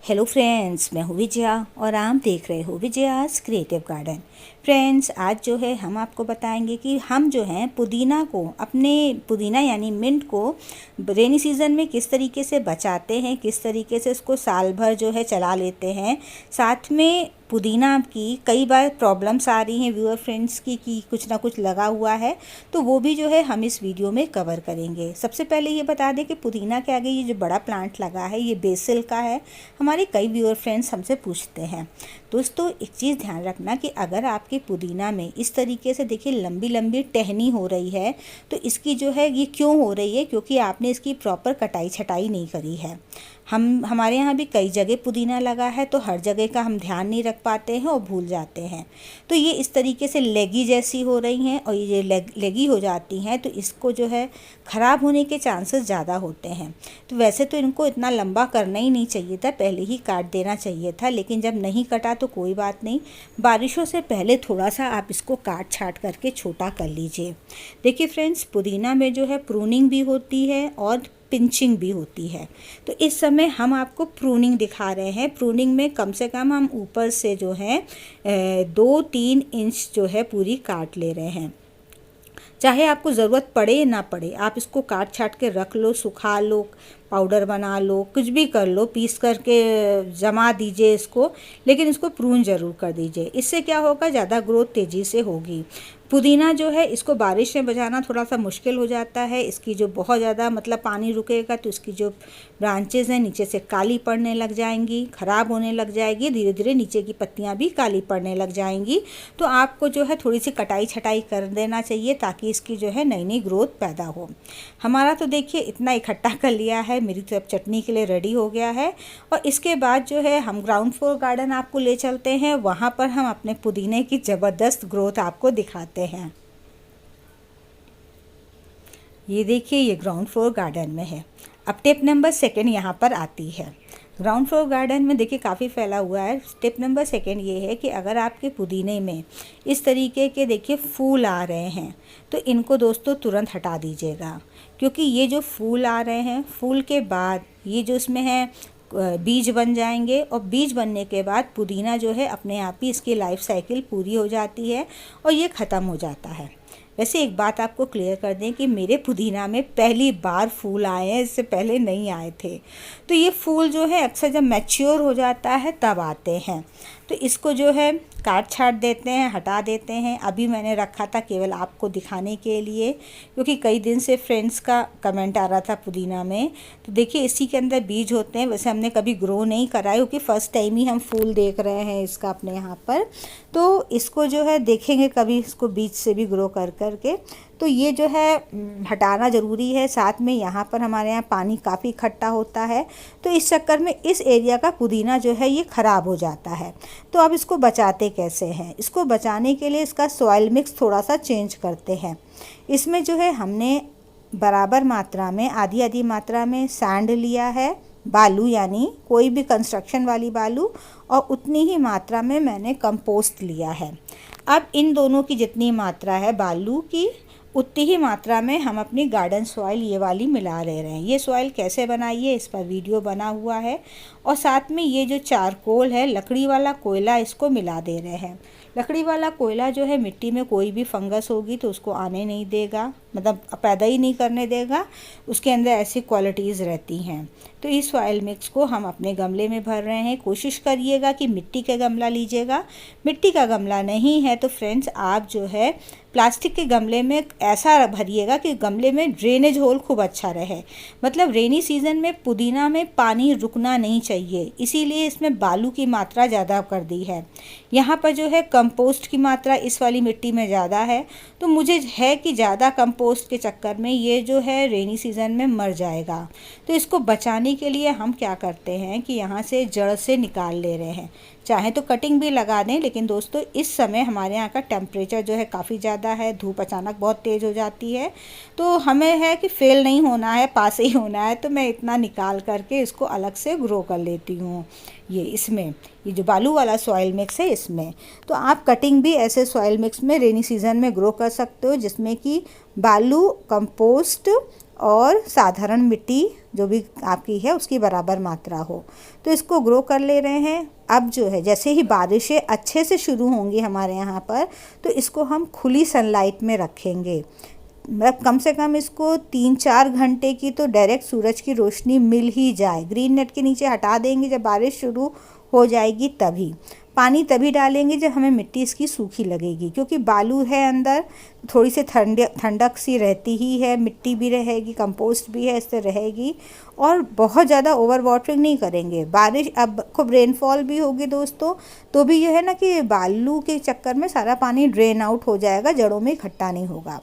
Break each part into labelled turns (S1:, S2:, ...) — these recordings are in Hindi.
S1: हेलो फ्रेंड्स, मैं हूँ विजया और आप देख रहे हो विजयास क्रिएटिव गार्डन। फ्रेंड्स, आज जो है हम आपको बताएंगे कि हम जो हैं पुदीना को, अपने पुदीना यानी मिंट को रेनी सीज़न में किस तरीके से बचाते हैं, किस तरीके से इसको साल भर जो है चला लेते हैं। साथ में पुदीना की कई बार प्रॉब्लम्स आ रही हैं व्यूअर फ्रेंड्स की कि कुछ ना कुछ लगा हुआ है, तो वो भी जो है हम इस वीडियो में कवर करेंगे। सबसे पहले ये बता दें कि पुदीना के आगे ये जो बड़ा प्लांट लगा है ये बेसिल का है। हमारे कई व्यूअर फ्रेंड्स हमसे पूछते हैं। दोस्तों, एक चीज़ ध्यान रखना कि अगर आपके पुदीना में इस तरीके से देखिए लंबी लंबी टहनी हो रही है, तो इसकी जो है ये क्यों हो रही है, क्योंकि आपने इसकी प्रॉपर कटाई छटाई नहीं करी है। हमारे यहाँ भी कई जगह पुदीना लगा है, तो हर जगह का हम ध्यान नहीं रख पाते हैं और भूल जाते हैं। तो ये इस तरीके से लेगी जैसी हो रही हैं और ये लेगी हो जाती हैं, तो इसको जो है ख़राब होने के चांसेस ज़्यादा होते हैं। तो वैसे तो इनको इतना लंबा करना ही नहीं चाहिए था, पहले ही काट देना चाहिए था, लेकिन जब नहीं कटा तो कोई बात नहीं। बारिशों से पहले थोड़ा सा आप इसको काट छाट करके छोटा कर लीजिए। देखिए फ्रेंड्स, पुदीना में जो है प्रूनिंग भी होती है और पिंचिंग भी होती है। तो इस समय हम आपको प्रूनिंग दिखा रहे हैं। प्रूनिंग में कम से कम हम ऊपर से जो है 2-3 इंच जो है पूरी काट ले रहे हैं। चाहे आपको ज़रूरत पड़े या ना पड़े, आप इसको काट छाट के रख लो, सुखा लो, पाउडर बना लो, कुछ भी कर लो, पीस करके जमा दीजिए इसको, लेकिन इसको प्रून ज़रूर कर दीजिए। इससे क्या होगा, ज़्यादा ग्रोथ तेज़ी से होगी। पुदीना जो है इसको बारिश में बचाना थोड़ा सा मुश्किल हो जाता है। इसकी जो बहुत ज़्यादा मतलब पानी रुकेगा तो इसकी जो ब्रांचेज़ हैं नीचे से काली पड़ने लग जाएंगी, ख़राब होने लग जाएगी, धीरे धीरे नीचे की पत्तियां भी काली पड़ने लग जाएंगी। तो आपको जो है थोड़ी सी कटाई छटाई कर देना चाहिए ताकि इसकी जो है नई नई ग्रोथ पैदा हो। हमारा तो देखिए इतना इकट्ठा कर लिया है, मेरी तो अब चटनी के लिए रेडी हो गया है। और इसके बाद जो है हम ग्राउंड फ्लोर गार्डन आपको ले चलते हैं, वहाँ पर हम अपने पुदीने की ज़बरदस्त ग्रोथ आपको दिखाते हैं। ये देखिए, ये ग्राउंड फ्लोर गार्डन में है। अब टिप नंबर 2 यहाँ पर आती है। ग्राउंड फ्लोर गार्डन में देखिए काफ़ी फैला हुआ है। टिप नंबर 2 ये है कि अगर आपके पुदीने में इस तरीके के देखिए फूल आ रहे हैं, तो इनको दोस्तों तुरंत हटा दीजिएगा, क्योंकि ये जो फूल आ रहे हैं, फूल के बाद ये जो इसमें है बीज बन जाएंगे, और बीज बनने के बाद पुदीना जो है अपने आप ही इसकी लाइफ साइकिल पूरी हो जाती है और ये ख़त्म हो जाता है। वैसे एक बात आपको क्लियर कर दें कि मेरे पुदीना में पहली बार फूल आए हैं, इससे पहले नहीं आए थे। तो ये फूल जो है अक्सर जब मैच्योर हो जाता है तब आते हैं। तो इसको जो है काट छाट देते हैं, हटा देते हैं। अभी मैंने रखा था केवल आपको दिखाने के लिए, क्योंकि कई दिन से फ्रेंड्स का कमेंट आ रहा था पुदीना में। तो देखिए इसी के अंदर बीज होते हैं। वैसे हमने कभी ग्रो नहीं करा है, क्योंकि फ़र्स्ट टाइम ही हम फूल देख रहे हैं इसका अपने यहाँ पर। तो इसको जो है देखेंगे कभी इसको बीज से भी ग्रो कर करके। तो ये जो है हटाना ज़रूरी है। साथ में यहाँ पर हमारे यहाँ पानी काफ़ी इकट्ठा होता है, तो इस चक्कर में इस एरिया का पुदीना जो है ये ख़राब हो जाता है। तो अब इसको बचाते कैसे हैं? इसको बचाने के लिए इसका सॉइल मिक्स थोड़ा सा चेंज करते हैं। इसमें जो है हमने बराबर मात्रा में, आधी आधी मात्रा में सैंड लिया है, बालू यानी कोई भी कंस्ट्रक्शन वाली बालू, और उतनी ही मात्रा में मैंने कंपोस्ट लिया है। अब इन दोनों की जितनी मात्रा है बालू की, उतनी ही मात्रा में हम अपनी गार्डन सॉइल ये वाली मिला ले रहे हैं। ये सॉइल कैसे बनाइए इस पर वीडियो बना हुआ है। और साथ में ये जो चारकोल है, लकड़ी वाला कोयला, इसको मिला दे रहे हैं। लकड़ी वाला कोयला जो है मिट्टी में कोई भी फंगस होगी तो उसको आने नहीं देगा, मतलब पैदा ही नहीं करने देगा। उसके अंदर ऐसी क्वालिटीज़ रहती हैं। तो इस सॉइल मिक्स को हम अपने गमले में भर रहे हैं। कोशिश करिएगा कि मिट्टी का गमला लीजिएगा। मिट्टी का गमला नहीं है तो फ्रेंड्स आप जो है प्लास्टिक के गमले में ऐसा भरिएगा कि गमले में ड्रेनेज होल खूब अच्छा रहे। मतलब रेनी सीज़न में पुदीना में पानी रुकना नहीं चाहिए, इसीलिए इसमें बालू की मात्रा ज़्यादा कर दी है। यहाँ पर जो है कंपोस्ट की मात्रा इस वाली मिट्टी में ज़्यादा है, तो मुझे है कि ज़्यादा कंपोस्ट के चक्कर में ये जो है रेनी सीज़न में मर जाएगा। तो इसको बचाने के लिए हम क्या करते हैं कि यहाँ से जड़ से निकाल ले रहे हैं। चाहे तो कटिंग भी लगा दें, लेकिन दोस्तों इस समय हमारे यहाँ का टेम्परेचर जो है काफ़ी ज़्यादा है, धूप अचानक बहुत तेज़ हो जाती है, तो हमें है कि फेल नहीं होना है, पास ही होना है। तो मैं इतना निकाल करके इसको अलग से ग्रो कर लेती हूँ। ये इसमें ये जो बालू वाला सॉइल मिक्स है इसमें, तो आप कटिंग भी ऐसे सॉइल मिक्स में रेनी सीज़न में ग्रो कर सकते हो, जिसमें कि बालू, कंपोस्ट और साधारण मिट्टी जो भी आपकी है उसकी बराबर मात्रा हो। तो इसको ग्रो कर ले रहे हैं। अब जो है जैसे ही बारिशें अच्छे से शुरू होंगी हमारे यहाँ पर, तो इसको हम खुली सनलाइट में रखेंगे। मतलब कम से कम इसको 3-4 घंटे की तो डायरेक्ट सूरज की रोशनी मिल ही जाए। ग्रीन नेट के नीचे हटा देंगे जब बारिश शुरू हो जाएगी तभी। पानी तभी डालेंगे जब हमें मिट्टी इसकी सूखी लगेगी, क्योंकि बालू है अंदर, थोड़ी सी ठंडक सी रहती ही है, मिट्टी भी रहेगी, कंपोस्ट भी है, इससे रहेगी। और बहुत ज़्यादा ओवर वाटरिंग नहीं करेंगे। बारिश अब खूब रेनफॉल भी होगी दोस्तों, तो भी यह है ना कि बालू के चक्कर में सारा पानी ड्रेन आउट हो जाएगा, जड़ों में इकट्ठा नहीं होगा।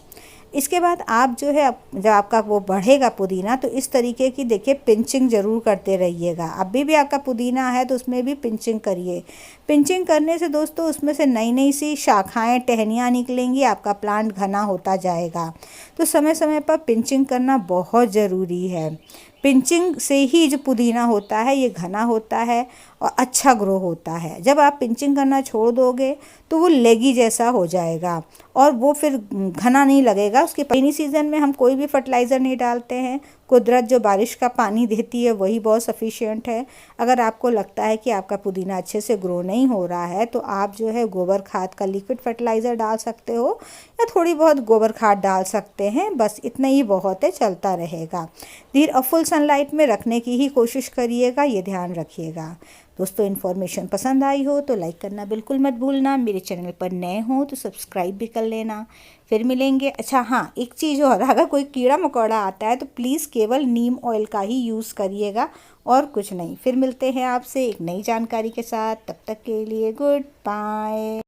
S1: इसके बाद आप जो है जब आपका वो बढ़ेगा पुदीना, तो इस तरीके की देखिए पिंचिंग ज़रूर करते रहिएगा। अभी भी आपका पुदीना है तो उसमें भी पिंचिंग करिए। पिंचिंग करने से दोस्तों उसमें से नई नई सी शाखाएं, टहनियाँ निकलेंगी, आपका प्लांट घना होता जाएगा। तो समय समय पर पिंचिंग करना बहुत ज़रूरी है। पिंचिंग से ही जो पुदीना होता है ये घना होता है और अच्छा ग्रो होता है। जब आप पिंचिंग करना छोड़ दोगे तो वो लेगी जैसा हो जाएगा और वो फिर घना नहीं लगेगा। उसके रेनी सीज़न में हम कोई भी फर्टिलाइज़र नहीं डालते हैं। कुदरत जो बारिश का पानी देती है वही बहुत सफिशिएंट है। अगर आपको लगता है कि आपका पुदीना अच्छे से ग्रो नहीं हो रहा है तो आप जो है गोबर खाद का लिक्विड फर्टिलाइज़र डाल सकते हो या थोड़ी बहुत गोबर खाद डाल सकते हैं। बस इतना ही बहुत है, चलता रहेगा। धीरे और फुल सनलाइट में रखने की ही कोशिश करिएगा, ये ध्यान रखिएगा। दोस्तों इन्फॉर्मेशन पसंद आई हो तो लाइक करना बिल्कुल मत भूलना। मेरे चैनल पर नए हो तो सब्सक्राइब भी कर लेना। फिर मिलेंगे। अच्छा हाँ, एक चीज़ और, अगर कोई कीड़ा मकोड़ा आता है तो प्लीज़ केवल नीम ऑयल का ही यूज़ करिएगा और कुछ नहीं। फिर मिलते हैं आपसे एक नई जानकारी के साथ। तब तक के लिए गुड बाय।